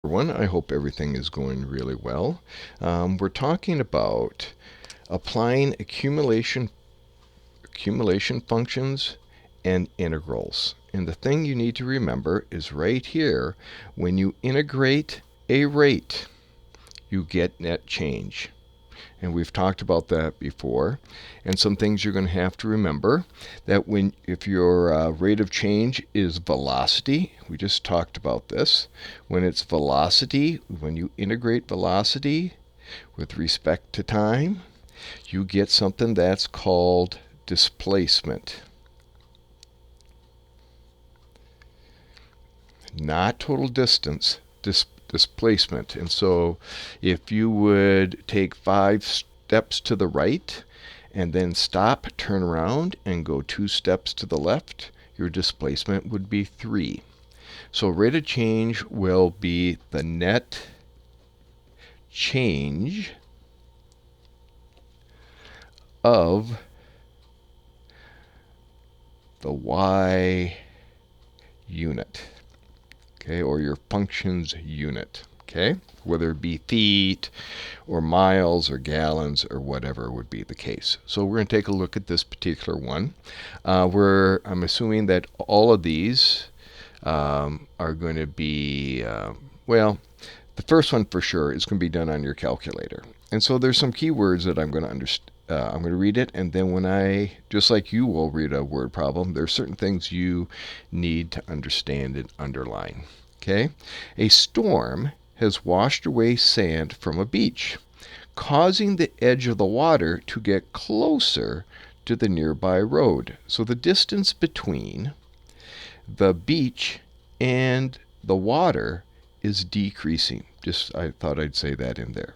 Everyone, I hope everything is going really well. We're talking about applying accumulation functions and integrals. And the thing you need to remember is right here, when you integrate a rate, you get net change. And we've talked about that before. And some things you're going to have to remember that if your rate of change is velocity, we just talked about this. When it's velocity, when you integrate velocity with respect to time, you get something that's called displacement. Not total distance, displacement. And so if you would take 5 steps to the right and then stop, turn around, and go 2 steps to the left, your displacement would be 3. So rate of change will be the net change of the y unit, okay, or your function's unit, okay, whether it be feet or miles or gallons or whatever would be the case. So we're going to take a look at this particular one. I'm assuming that all of these are going to be, well, the first one for sure is going to be done on your calculator. And so there's some keywords that I'm going to read it, and then when I, just like you will read a word problem, there's certain things you need to understand and underline. Okay? A storm has washed away sand from a beach, causing the edge of the water to get closer to the nearby road. So the distance between the beach and the water is decreasing. I thought I'd say that in there.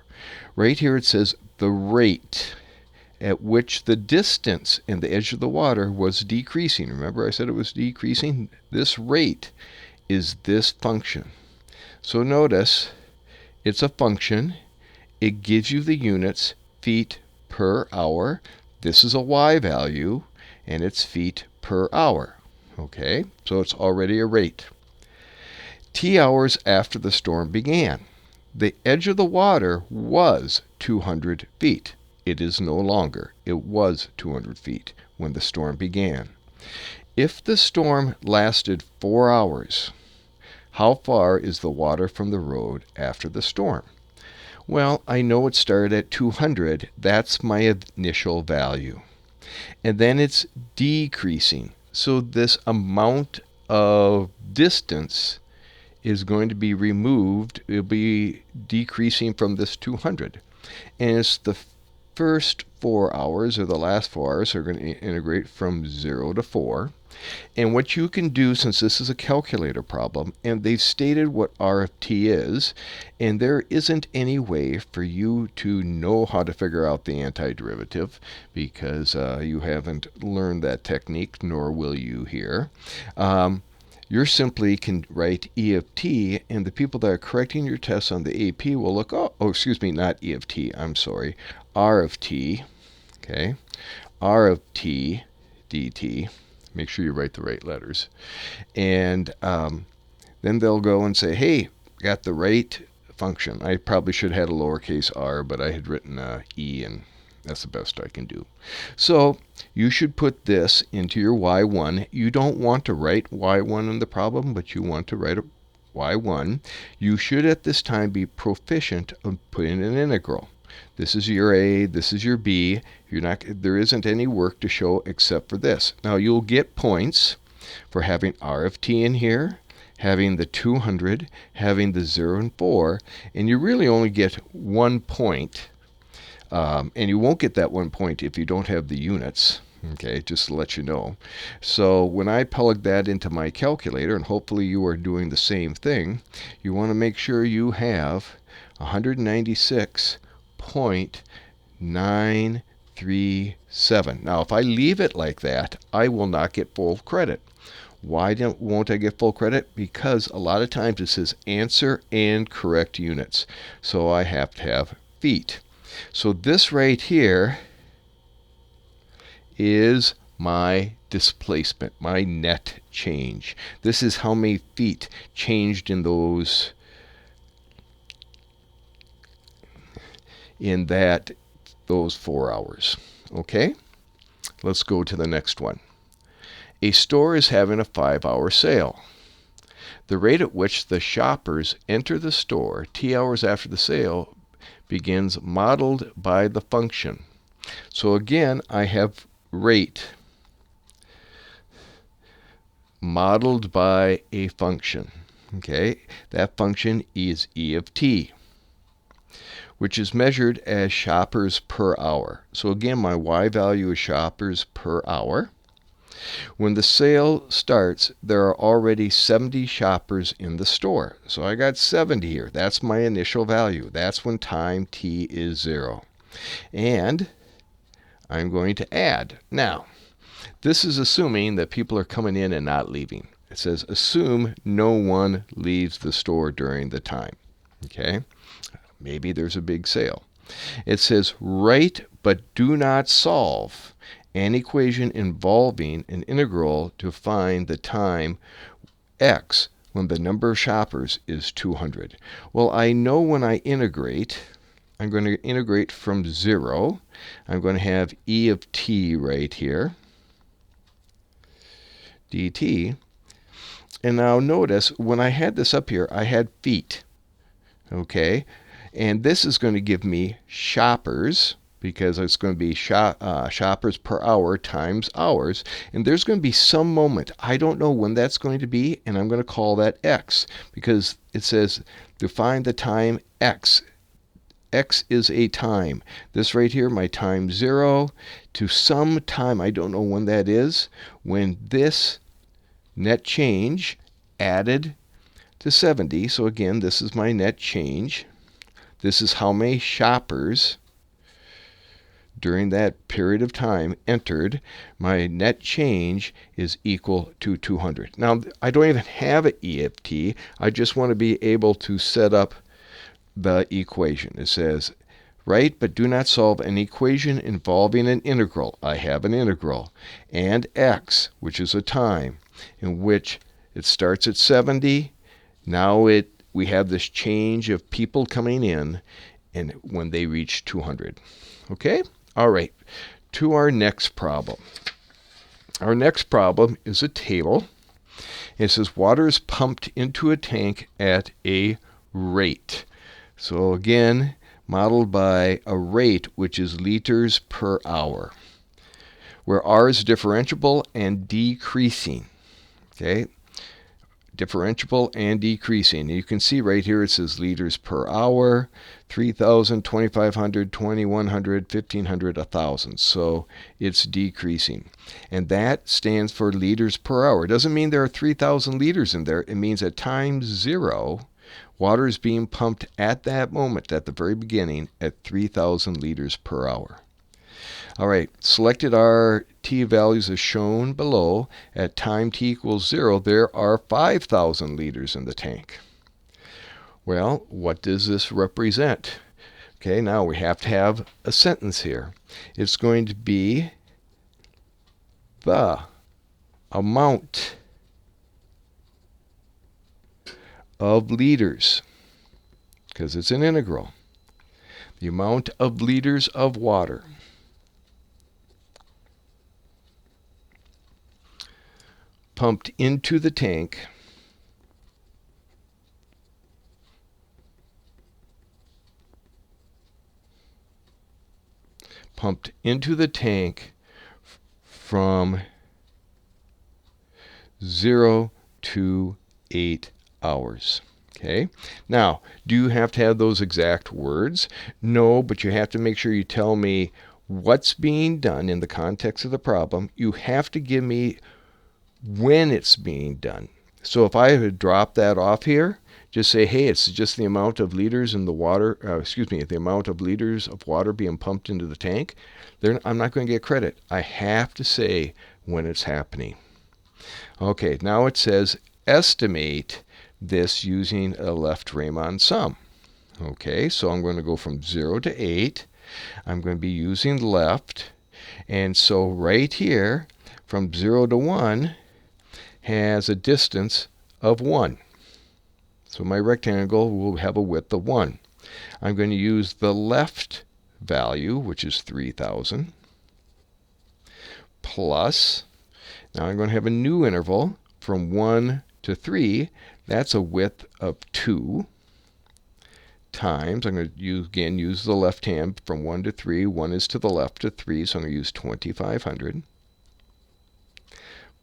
Right here it says the rate at which the distance and the edge of the water was decreasing. Remember I said it was decreasing? This rate is this function. So notice it's a function. It gives you the units, feet per hour. This is a y value, and it's feet per hour. Okay, so it's already a rate. T hours after the storm began. The edge of the water was 200 feet. It is no longer. It was 200 feet when the storm began. If the storm lasted 4 hours, how far is the water from the road after the storm? Well, I know it started at 200. That's my initial value. And then it's decreasing. So this amount of distance is going to be removed. It'll be decreasing from this 200. And it's the first 4 hours, or the last 4 hours, are going to integrate from 0 to 4. And what you can do, since this is a calculator problem, and they've stated what R of t is, and there isn't any way for you to know how to figure out the antiderivative because you haven't learned that technique, nor will you here. You simply can write E of t, and the people that are correcting your tests on the AP will look, excuse me, not E of t, I'm sorry, R of t, okay, R of t dt. Make sure you write the right letters. And then they'll go and say, hey, got the right function. I probably should have had a lowercase r, but I had written e, and that's the best I can do. So you should put this into your y1. You don't want to write y1 in the problem, but you want to write a y1. You should at this time be proficient of putting an integral. This is your A, this is your B. There isn't any work to show except for this. Now you'll get points for having R of t in here, having the 200, having the 0 and 4, and you really only get 1 point. And you won't get that 1 point if you don't have the units. Okay, just to let you know. So when I plug that into my calculator, and hopefully you are doing the same thing, you want to make sure you have 196.937. Now, if I leave it like that, I will not get full credit. Why won't I get full credit? Because a lot of times it says answer and correct units. So I have to have feet. So this right here is my displacement, my net change. This is how many feet changed in those in those 4 hours. Okay? Let's go to the next one. A store is having a 5-hour sale. The rate at which the shoppers enter the store T hours after the sale begins modeled by the function. So again, I have rate modeled by a function. Okay, that function is E of t, which is measured as shoppers per hour. So again, my Y value is shoppers per hour. When the sale starts, there are already 70 shoppers in the store. So I got 70 here. That's my initial value. That's when time t is 0. And I'm going to add. Now, this is assuming that people are coming in and not leaving. It says assume no one leaves the store during the time. Okay? Maybe there's a big sale. It says write but do not solve an equation involving an integral to find the time x when the number of shoppers is 200. Well, I know when I integrate, I'm going to integrate from 0. I'm going to have E of t right here, dt. And now notice, when I had this up here, I had feet. Okay? And this is going to give me shoppers, because it's going to be shoppers per hour times hours. And there's going to be some moment. I don't know when that's going to be, and I'm going to call that x, because it says to find the time x. X is a time. This right here, my time 0, to some time, I don't know when that is, when this net change added to 70. So again, this is my net change. This is how many shoppers during that period of time entered. My net change is equal to 200. Now, I don't even have an E of t. I just want to be able to set up the equation. It says, write but do not solve an equation involving an integral. I have an integral. And x, which is a time, in which it starts at 70. Now we have this change of people coming in, and when they reach 200. Okay? All right. To our next problem. Our next problem is a table. It says water is pumped into a tank at a rate. So again, modeled by a rate, which is liters per hour, where r is differentiable and decreasing. Okay? Differentiable and decreasing. You can see right here it says liters per hour, 3,000, 2,500, 2,100, 1,500, 1,000. So it's decreasing. And that stands for liters per hour. It doesn't mean there are 3,000 liters in there. It means at time 0, water is being pumped at that moment, at the very beginning, at 3,000 liters per hour. All right, selected our t values as shown below. At time t equals 0, there are 5,000 liters in the tank. Well, what does this represent? Okay, now we have to have a sentence here. It's going to be the amount of liters, because it's an integral. The amount of liters of water pumped into the tank from 0 to 8 hours. Okay. Now, do you have to have those exact words? No, but you have to make sure you tell me what's being done in the context of the problem. You have to give me when it's being done. So if I had dropped that off here, just say, hey, it's just the amount of liters in the water, the amount of liters of water being pumped into the tank, I'm not going to get credit. I have to say when it's happening. Okay, now it says estimate this using a left Riemann sum. Okay, so I'm going to go from 0 to 8. I'm going to be using left. And so right here, from 0 to 1, has a distance of 1. So my rectangle will have a width of 1. I'm going to use the left value, which is 3,000, plus, now I'm going to have a new interval from 1 to 3. That's a width of 2 times, I'm going to use the left hand from 1 to 3. 1 is to the left of 3, so I'm going to use 2,500.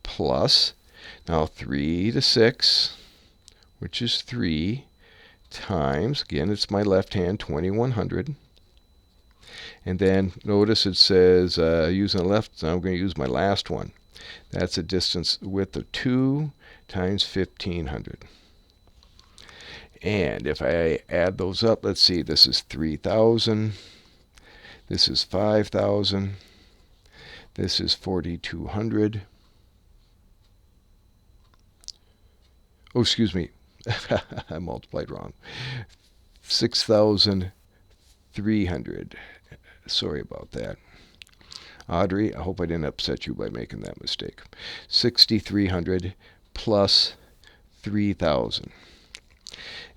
Plus, now 3 to 6, which is 3, times, again, it's my left hand, 2,100. And then notice it says using the left, so I'm going to use my last one. That's a distance width of 2 times 1,500. And if I add those up, let's see, this is 3,000, this is 5,000, this is 4,200. Oh, excuse me, I multiplied wrong. 6,300. Sorry about that. Audrey, I hope I didn't upset you by making that mistake. 6,300 plus 3,000.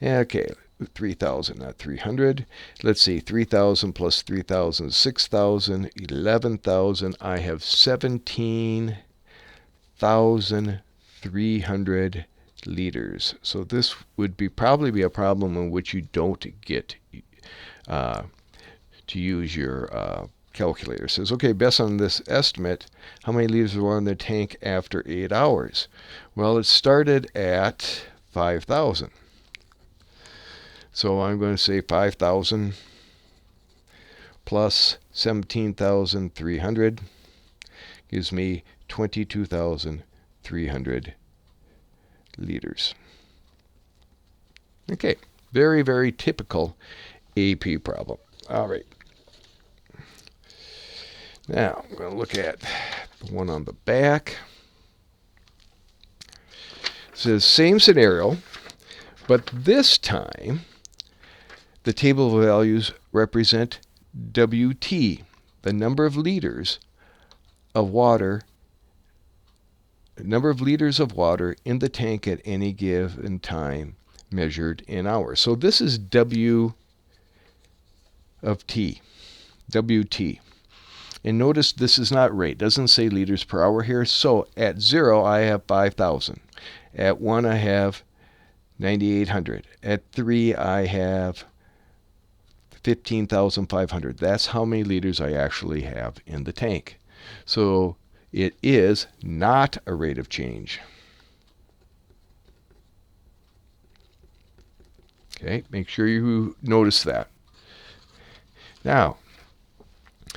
Okay, 3,000, not 300. Let's see, 3,000 plus 3,000, 6,000, 11,000. I have 17,300 liters. So this would probably be a problem in which you don't get to use your calculator. It says, okay, based on this estimate, how many liters were in the tank after 8 hours? Well, it started at 5,000. So I'm going to say 5,000 plus 17,300 gives me 22,300 liters. Okay, very, very typical AP problem. All right. Now, I'm going to look at the one on the back. It says, same scenario, but this time the table of values represent WT, the number of liters of water in the tank at any given time measured in hours. So this is W of T, WT. And notice this is not rate. It doesn't say liters per hour here. So at 0, I have 5,000. At 1, I have 9,800. At 3, I have 15,500. That's how many liters I actually have in the tank. So it is not a rate of change. Okay, make sure you notice that. Now,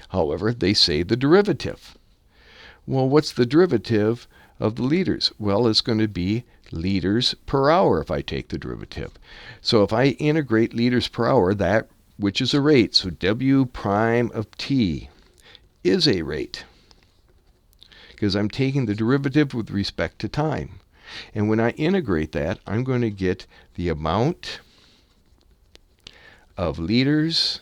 however, they say the derivative. Well, what's the derivative of the liters? Well, it's going to be liters per hour if I take the derivative. So if I integrate liters per hour, that which is a rate, so W prime of T is a rate, because I'm taking the derivative with respect to time. And when I integrate that, I'm going to get the amount of liters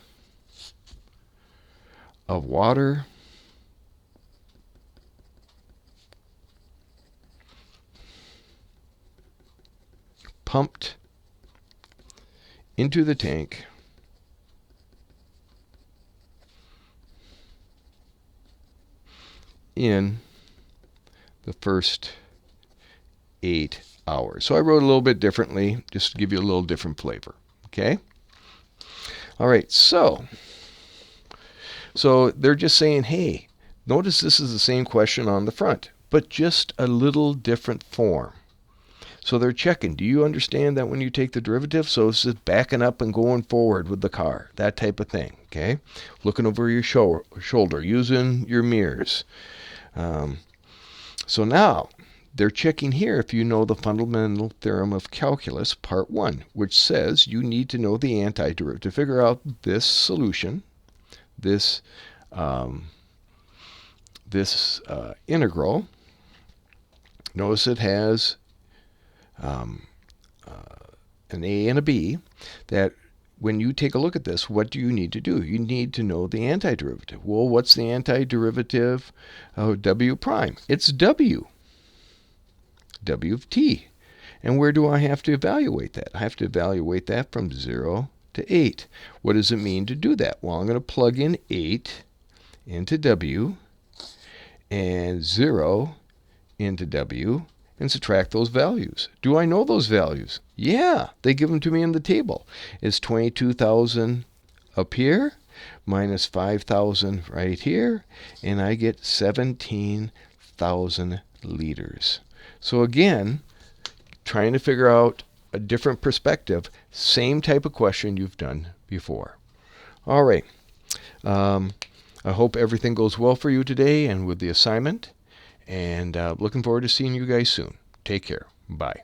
of water pumped into the tank in the first 8 hours. So I wrote a little bit differently, just to give you a little different flavor. Okay? All right, so they're just saying, hey, notice this is the same question on the front, but just a little different form. So they're checking, do you understand that when you take the derivative? So it's just backing up and going forward with the car, that type of thing, okay? Looking over your shoulder, using your mirrors. So now, they're checking here if you know the fundamental theorem of calculus, part 1, which says you need to know the antiderivative to figure out this solution, this integral. Notice it has an a and a b, that when you take a look at this, what do you need to do? You need to know the antiderivative. Well, what's the antiderivative of W prime? It's W of T. And where do I have to evaluate that? I have to evaluate that from 0 to 8. What does it mean to do that? Well, I'm going to plug in 8 into W and 0 into W and subtract those values. Do I know those values? Yeah, they give them to me in the table. It's 22,000 up here minus 5,000 right here, and I get 17,000 liters. So again, trying to figure out a different perspective, same type of question you've done before. All right. I hope everything goes well for you today and with the assignment. And looking forward to seeing you guys soon. Take care. Bye.